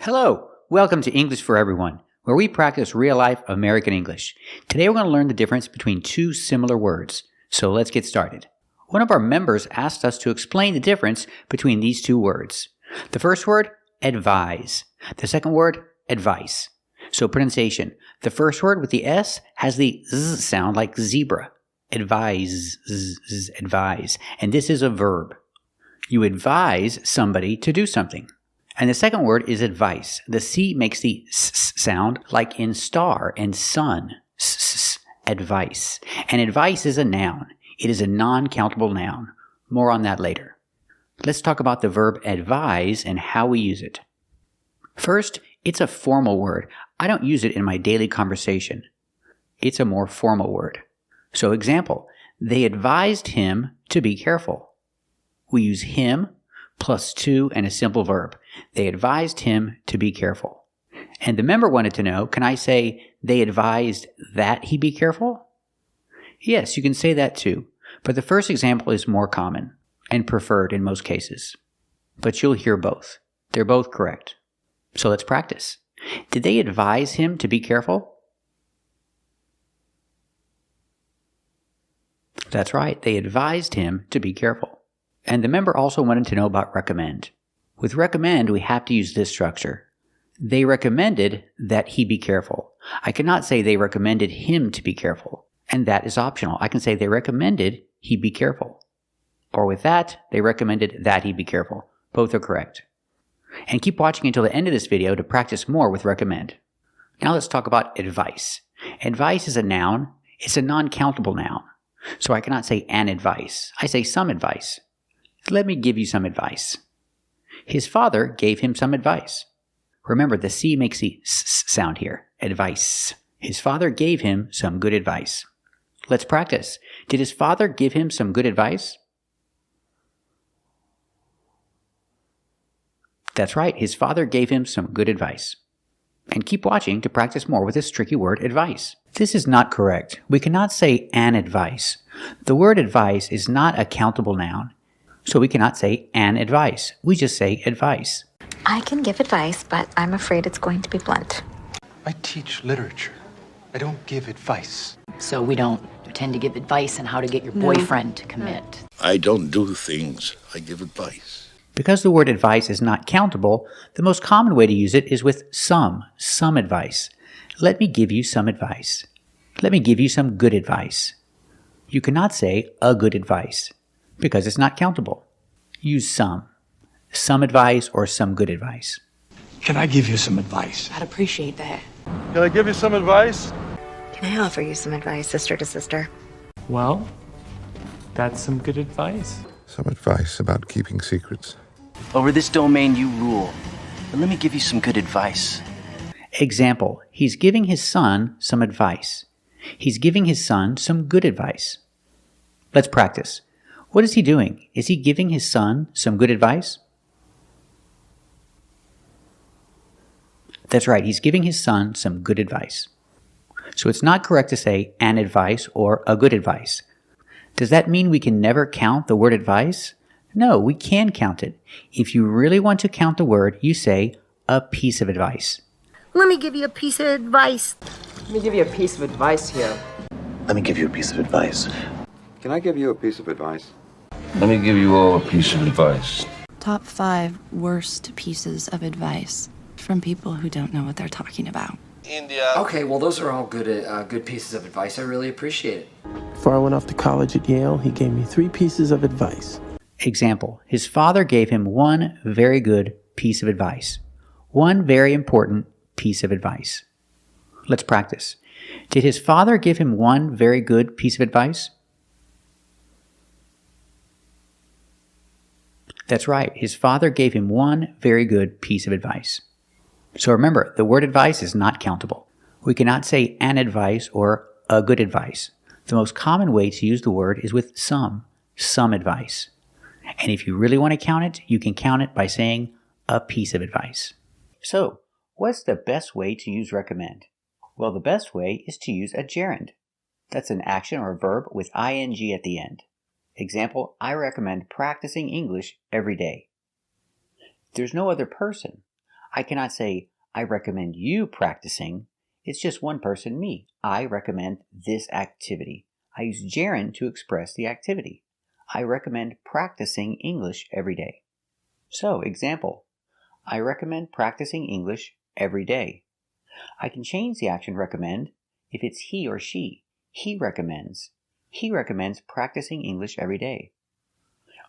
Hello, welcome to English for Everyone, where we practice real-life American English. Today we're going to learn the difference between two similar words. So let's get started. One of our members asked us to explain the difference between these two words. The first word, advise. The second word, advice. So pronunciation. The first word with the S has the Z sound like zebra. Advise, advise. And this is a verb. You advise somebody to do something. And the second word is advice. The C makes the S sound like in star and sun. Advice. And advice is a noun. It is a non-countable noun. More on that later. Let's talk about the verb advise and how we use it. First, it's a formal word. I don't use it in my daily conversation. It's a more formal word. So example, they advised him to be careful. We use him plus to and a simple verb. They advised him to be careful. And the member wanted to know, can I say they advised that he be careful? Yes, you can say that too. But the first example is more common and preferred in most cases. But you'll hear both. They're both correct. So let's practice. Did they advise him to be careful? That's right. They advised him to be careful. And the member also wanted to know about recommend. With recommend, we have to use this structure. They recommended that he be careful. I cannot say they recommended him to be careful. And that is optional. I can say they recommended he be careful. Or with that, they recommended that he be careful. Both are correct. And keep watching until the end of this video to practice more with recommend. Now let's talk about advice. Advice is a noun. It's a non-countable noun. So I cannot say an advice. I say some advice. Let me give you some advice. His father gave him some advice. Remember, the C makes the S sound here. Advice. His father gave him some good advice. Let's practice. Did his father give him some good advice? That's right. His father gave him some good advice. And keep watching to practice more with this tricky word, advice. This is not correct. We cannot say an advice. The word advice is not a countable noun. So we cannot say an advice. We just say advice. I can give advice, but I'm afraid it's going to be blunt. I teach literature. I don't give advice. So we don't tend to give advice on how to get your boyfriend to commit. I don't do things. I give advice. Because the word advice is not countable, the most common way to use it is with some advice. Let me give you some advice. Let me give you some good advice. You cannot say a good advice because it's not countable. Use some advice or some good advice. Can I give you some advice? I'd appreciate that. Can I give you some advice? Can I offer you some advice, sister to sister? Well, that's some good advice. Some advice about keeping secrets. Over this domain you rule. But let me give you some good advice. Example, he's giving his son some advice. He's giving his son some good advice. Let's practice. What is he doing? Is he giving his son some good advice? That's right, he's giving his son some good advice. So it's not correct to say an advice or a good advice. Does that mean we can never count the word advice? No, we can count it. If you really want to count the word, you say a piece of advice. Let me give you a piece of advice. Let me give you a piece of advice here. Let me give you a piece of advice. Can I give you a piece of advice? Let me give you all a piece of advice. Top 5 worst pieces of advice from people who don't know what they're talking about. India. Okay, well, those are all good pieces of advice. I really appreciate it. Before I went off to college at Yale, he gave me 3 pieces of advice. Example, his father gave him one very good piece of advice. One very important piece of advice. Let's practice. Did his father give him one very good piece of advice? That's right. His father gave him one very good piece of advice. So remember, the word advice is not countable. We cannot say an advice or a good advice. The most common way to use the word is with some advice. And if you really want to count it, you can count it by saying a piece of advice. So, what's the best way to use recommend? Well, the best way is to use a gerund. That's an action or a verb with ing at the end. Example, I recommend practicing English every day. There's no other person. I cannot say, I recommend you practicing. It's just one person, me. I recommend this activity. I use gerund to express the activity. I recommend practicing English every day. So, example, I recommend practicing English every day. I can change the action recommend if it's he or she. He recommends. He recommends practicing English every day.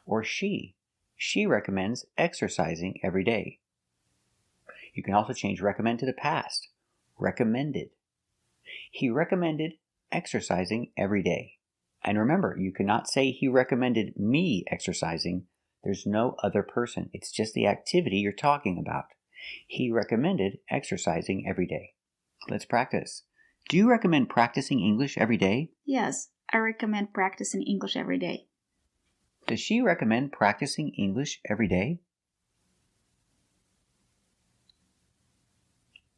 Or she. She recommends exercising every day. You can also change recommend to the past. Recommended. He recommended exercising every day. And remember, you cannot say he recommended me exercising. There's no other person. It's just the activity you're talking about. He recommended exercising every day. Let's practice. Do you recommend practicing English every day? Yes, I recommend practicing English every day. Does she recommend practicing English every day?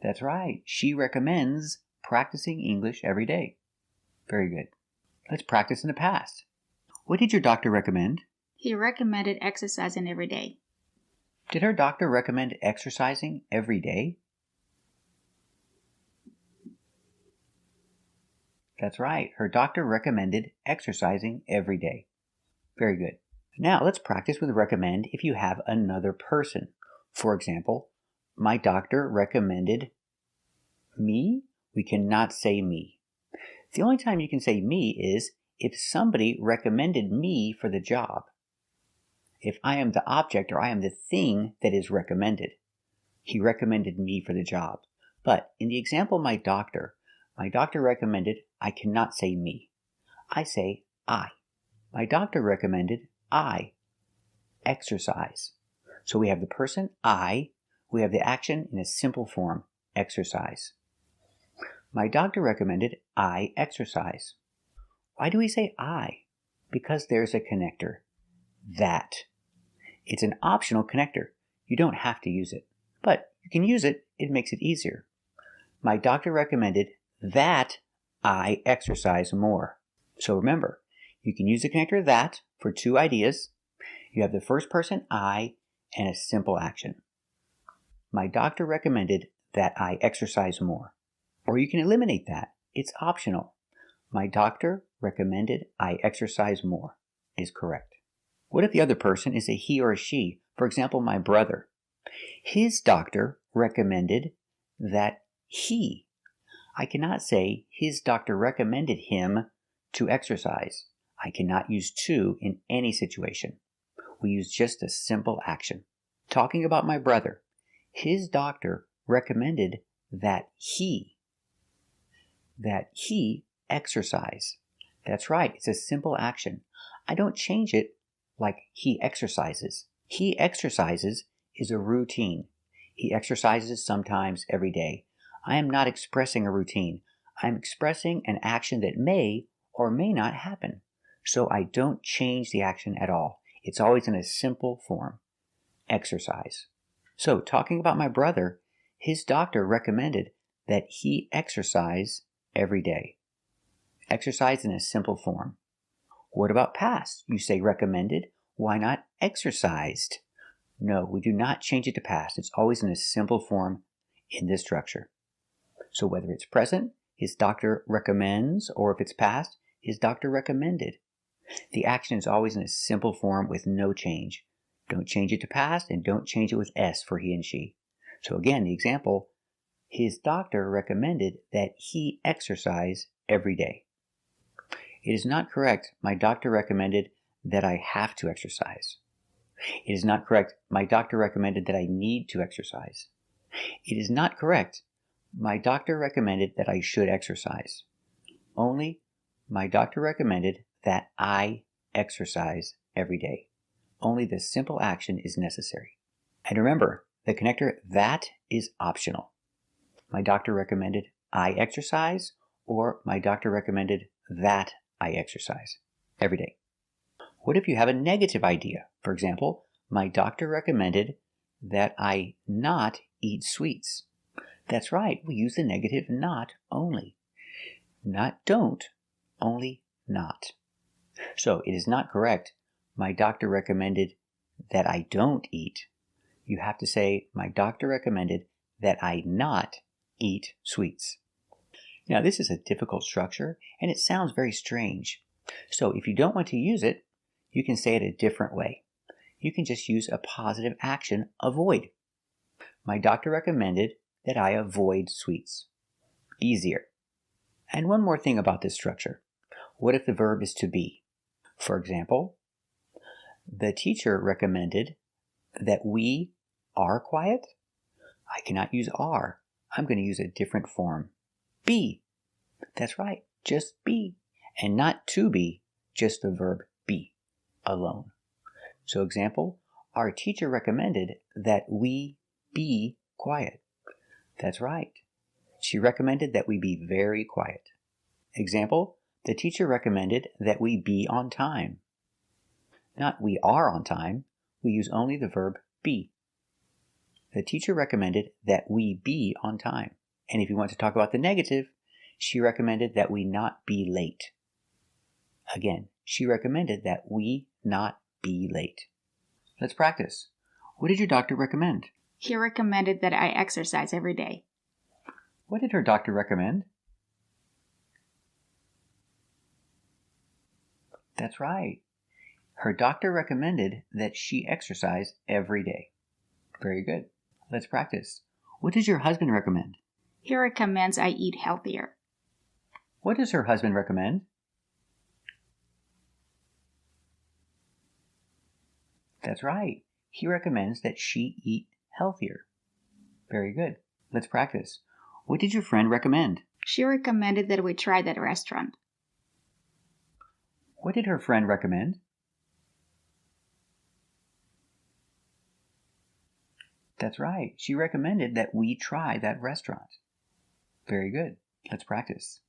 That's right. She recommends practicing English every day. Very good. Let's practice in the past. What did your doctor recommend? He recommended exercising every day. Did her doctor recommend exercising every day? That's right. Her doctor recommended exercising every day. Very good. Now let's practice with recommend if you have another person. For example, my doctor recommended me. We cannot say me. The only time you can say me is if somebody recommended me for the job. If I am the object or I am the thing that is recommended. He recommended me for the job. But in the example my doctor recommended, I cannot say me. I say I. My doctor recommended I exercise. So we have the person I, we have the action in a simple form, exercise. My doctor recommended I exercise. Why do we say I? Because there's a connector, that. It's an optional connector. You don't have to use it, but you can use it. It makes it easier. My doctor recommended that I exercise more. So remember, you can use the connector that for two ideas. You have the first person I and a simple action. My doctor recommended that I exercise more. Or you can eliminate that. It's optional. My doctor recommended I exercise more is correct. What if the other person is a he or a she? For example, my brother. His doctor recommended that he. I cannot say his doctor recommended him to exercise. I cannot use to in any situation. We use just a simple action. Talking about my brother. His doctor recommended that he exercise. That's right, it's a simple action. I don't change it like he exercises. He exercises is a routine. He exercises sometimes every day. I am not expressing a routine. I'm expressing an action that may or may not happen. So I don't change the action at all. It's always in a simple form. Exercise. So talking about my brother, his doctor recommended that he exercise every day. Exercise in a simple form. What about past? You say recommended. Why not exercised? No, we do not change it to past. It's always in a simple form in this structure. So whether it's present, his doctor recommends, or if it's past, his doctor recommended. The action is always in a simple form with no change. Don't change it to past and don't change it with S for he and she. So again, the example, his doctor recommended that he exercise every day. It is not correct, my doctor recommended that I have to exercise. It is not correct, my doctor recommended that I need to exercise. It is not correct, my doctor recommended that I should exercise. Only, my doctor recommended that I exercise every day. Only the simple action is necessary. And remember, the connector that is optional. My doctor recommended I exercise, or my doctor recommended that I exercise every day. What if you have a negative idea? For example, my doctor recommended that I not eat sweets. That's right, we use the negative not only. Not don't, only not. So it is not correct. My doctor recommended that I don't eat. You have to say, my doctor recommended that I not eat sweets. Now, this is a difficult structure, and it sounds very strange. So if you don't want to use it, you can say it a different way. You can just use a positive action, avoid. My doctor recommended that I avoid sweets. Easier. And one more thing about this structure. What if the verb is to be? For example, the teacher recommended that we are quiet. I cannot use are. I'm going to use a different form. Be. That's right, just be. And not to be, just the verb be alone. So example, our teacher recommended that we be quiet. That's right. She recommended that we be very quiet. Example, the teacher recommended that we be on time. Not we are on time, we use only the verb be. The teacher recommended that we be on time. And if you want to talk about the negative, she recommended that we not be late. Again, she recommended that we not be late. Let's practice. What did your doctor recommend? He recommended that I exercise every day. What did her doctor recommend? That's right. Her doctor recommended that she exercise every day. Very good. Let's practice. What does your husband recommend? He recommends I eat healthier. What does her husband recommend? That's right. He recommends that she eat healthier. Very good. Let's practice. What did your friend recommend? She recommended that we try that restaurant. What did her friend recommend? That's right. She recommended that we try that restaurant. Very good. Let's practice.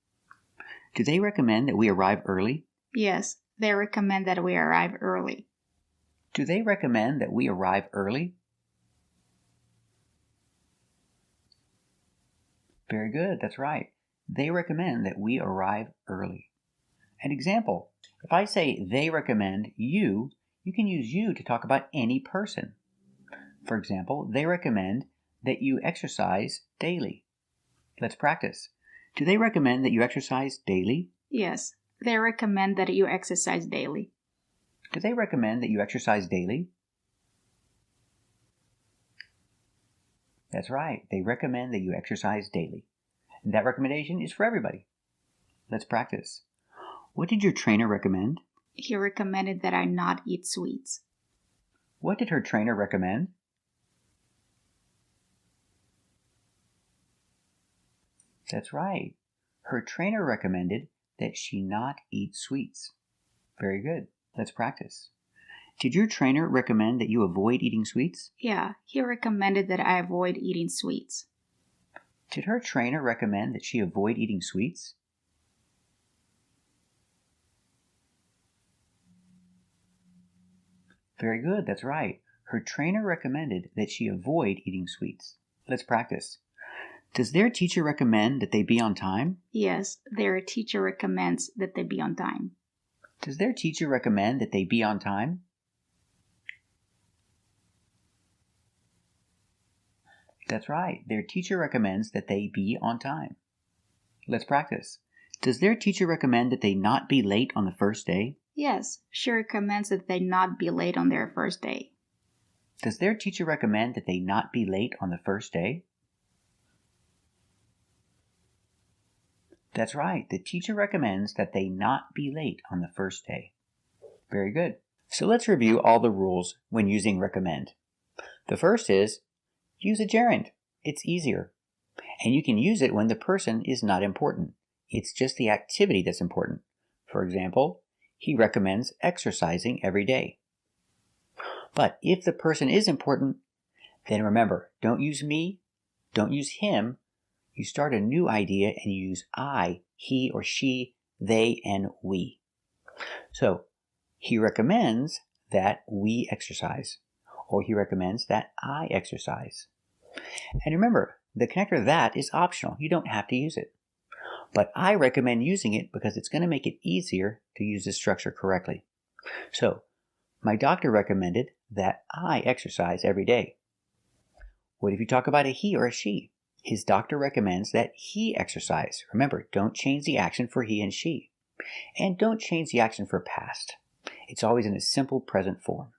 Do they recommend that we arrive early? Yes, they recommend that we arrive early. Do they recommend that we arrive early? Very good. That's right. They recommend that we arrive early. An example. If I say they recommend you, you can use you to talk about any person. For example, they recommend that you exercise daily. Let's practice. Do they recommend that you exercise daily? Yes, they recommend that you exercise daily. Do they recommend that you exercise daily? That's right. They recommend that you exercise daily. And that recommendation is for everybody. Let's practice. What did your trainer recommend? He recommended that I not eat sweets. What did her trainer recommend? That's right. Her trainer recommended that she not eat sweets. Very good. Let's practice. Did your trainer recommend that you avoid eating sweets? Yeah, he recommended that I avoid eating sweets. Did her trainer recommend that she avoid eating sweets? Very good, that's right. Her trainer recommended that she avoid eating sweets. Let's practice. Does their teacher recommend that they be on time? Yes, their teacher recommends that they be on time. Does their teacher recommend that they be on time? That's right. Their teacher recommends that they be on time. Let's practice. Does their teacher recommend that they not be late on the first day? Yes, she recommends that they not be late on their first day. Does their teacher recommend that they not be late on the first day? That's right. The teacher recommends that they not be late on the first day. Very good. So let's review all the rules when using recommend. The first is use a gerund. It's easier. And you can use it when the person is not important. It's just the activity that's important. For example, he recommends exercising every day. But if the person is important, then remember, don't use me, don't use him. You start a new idea and you use I, he or she, they, and we. So, he recommends that we exercise, or he recommends that I exercise. And remember, the connector that is optional. You don't have to use it. But I recommend using it because it's going to make it easier to use this structure correctly. So, my doctor recommended that I exercise every day. What if you talk about a he or a she? His doctor recommends that he exercise. Remember, don't change the action for he and she. And don't change the action for past. It's always in a simple present form.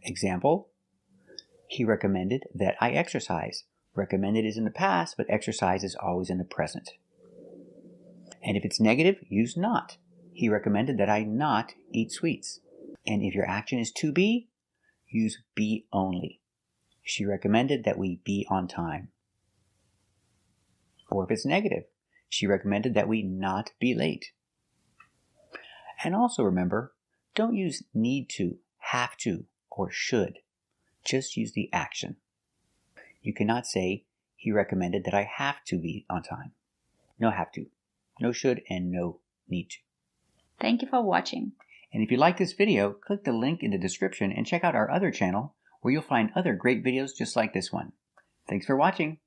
Example, he recommended that I exercise. Recommended is in the past, but exercise is always in the present. And if it's negative, use not. He recommended that I not eat sweets. And if your action is to be, use be only. She recommended that we be on time. Or if it's negative, she recommended that we not be late. And also remember, don't use need to, have to, or should. Just use the action. You cannot say, he recommended that I have to be on time. No have to, no should, and no need to. Thank you for watching. And if you like this video, click the link in the description and check out our other channel where you'll find other great videos just like this one. Thanks for watching.